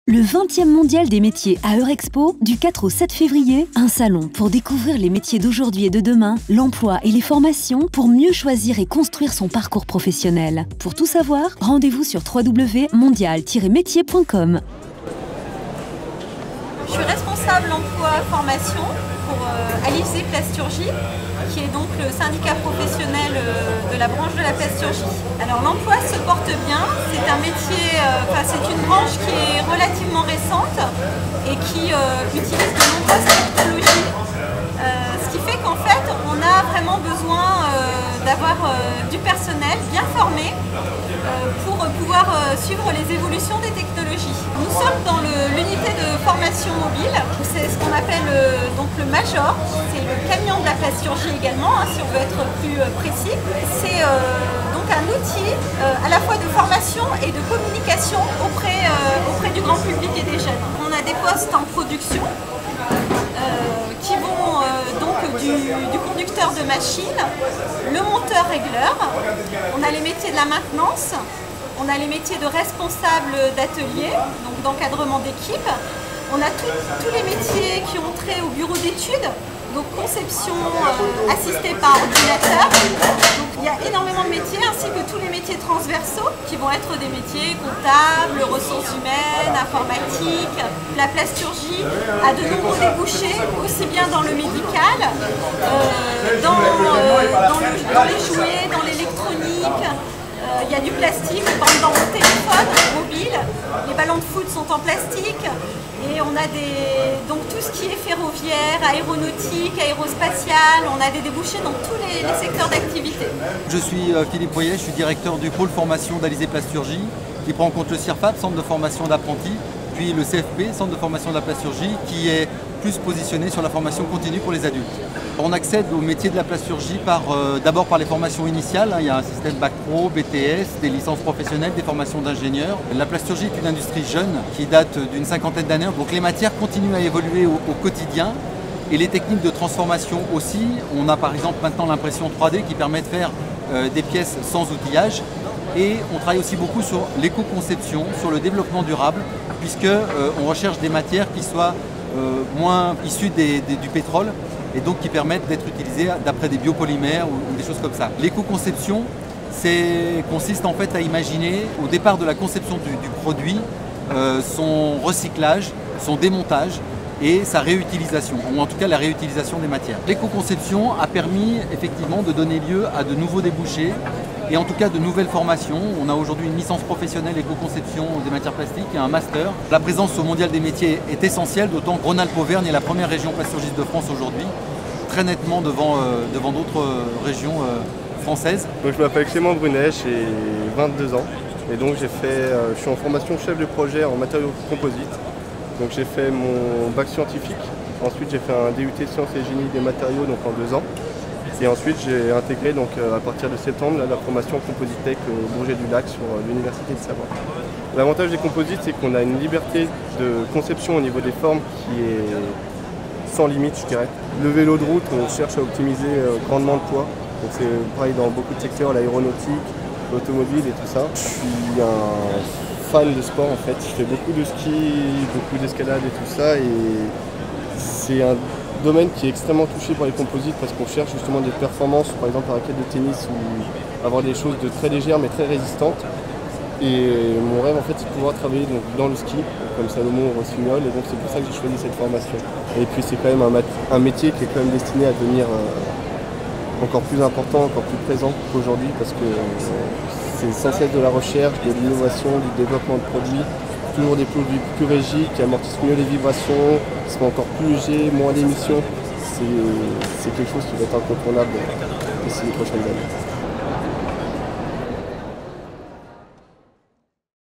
Le 20e mondial des métiers à Eurexpo, du 4 au 7 février, un salon pour découvrir les métiers d'aujourd'hui et de demain, l'emploi et les formations pour mieux choisir et construire son parcours professionnel. Pour tout savoir, rendez-vous sur www.mondial-métier.com. Je suis responsable emploi-formation pour Alizé Plasturgie, qui est donc le syndicat professionnel de la branche de la plasturgie. Alors l'emploi se porte bien, c'est un métier, c'est une branche qui est relativement récente et qui utilise de nombreuses technologies, ce qui fait qu'en fait on a vraiment besoin d'avoir du personnel bien formé pour pouvoir suivre les évolutions des technologies. Nous sommes dans l'unité de formation mobile, c'est ce qu'on appelle donc le Major, c'est le camion de la plasturgie également, si on veut être plus précis. C'est donc un outil à la fois de formation et de communication auprès du grand public et des jeunes. On a des postes en production qui vont donc du conducteur de machine, le monteur-régleur, on a les métiers de la maintenance, on a les métiers de responsable d'atelier, donc d'encadrement d'équipe, on a tous les métiers qui ont trait au bureau d'études, donc conception assistée par ordinateur. Donc il y a énormément de métiers ainsi que tous les métiers transversaux qui vont être des métiers comptables, ressources humaines, informatique. La plasturgie a de nombreux débouchés, aussi bien dans le médical, dans les jouets, dans l'électronique. Il y a du plastique, par exemple dans mon téléphone mobile, les ballons de foot sont en plastique et on a donc tout ce qui est ferroviaire, aéronautique, aérospatial, on a des débouchés dans tous les secteurs d'activité. Je suis Philippe Poyet, je suis directeur du pôle formation d'Alizé Plasturgie qui prend en compte le CIRFAP, centre de formation d'apprentis, puis le CFP, centre de formation de la plasturgie, qui est plus positionné sur la formation continue pour les adultes. On accède au métier de la plasturgie d'abord par les formations initiales. Il y a un système bac pro, BTS, des licences professionnelles, des formations d'ingénieurs. La plasturgie est une industrie jeune qui date d'une cinquantaine d'années. Donc les matières continuent à évoluer au quotidien et les techniques de transformation aussi. On a par exemple maintenant l'impression 3D qui permet de faire des pièces sans outillage. Et on travaille aussi beaucoup sur l'éco-conception, sur le développement durable, puisqu'on recherche des matières qui soient moins issues du pétrole et donc qui permettent d'être utilisées d'après des biopolymères ou des choses comme ça. L'éco-conception consiste en fait à imaginer au départ de la conception du produit son recyclage, son démontage et sa réutilisation, ou en tout cas la réutilisation des matières. L'éco-conception a permis effectivement de donner lieu à de nouveaux débouchés et en tout cas de nouvelles formations. On a aujourd'hui une licence professionnelle éco-conception des matières plastiques et un master. La présence au Mondial des métiers est essentielle, d'autant que Rhône-Alpes-Auvergne est la première région plasturgiste de France aujourd'hui, très nettement devant d'autres régions françaises. Donc, je m'appelle Clément Brunet, j'ai 22 ans et donc je suis en formation chef de projet en matériaux composites. Donc j'ai fait mon bac scientifique, ensuite j'ai fait un DUT sciences et génie des matériaux donc en 2 ans. Et ensuite j'ai intégré donc à partir de septembre la formation Compositech au Bourget du Lac sur l'Université de Savoie. L'avantage des composites, c'est qu'on a une liberté de conception au niveau des formes qui est sans limite, je dirais. Le vélo de route, on cherche à optimiser grandement le poids. Donc c'est pareil dans beaucoup de secteurs, l'aéronautique, l'automobile et tout ça. Je suis un fan de sport en fait, je fais beaucoup de ski, beaucoup d'escalade et tout ça et c'est un domaine qui est extrêmement touché par les composites parce qu'on cherche justement des performances, par exemple la raquette de tennis ou avoir des choses de très légères mais très résistantes et mon rêve en fait c'est de pouvoir travailler donc, dans le ski comme Salomon ou Rossignol et donc c'est pour ça que j'ai choisi cette formation et puis c'est quand même un métier qui est quand même destiné à devenir encore plus important, encore plus présent qu'aujourd'hui parce que c'est sans cesse de la recherche, de l'innovation, du développement de produits, toujours des produits plus rigides, qui amortissent mieux les vibrations, qui sont encore plus légers, moins d'émissions. C'est quelque chose qui va être incontournable d'ici les prochaines années.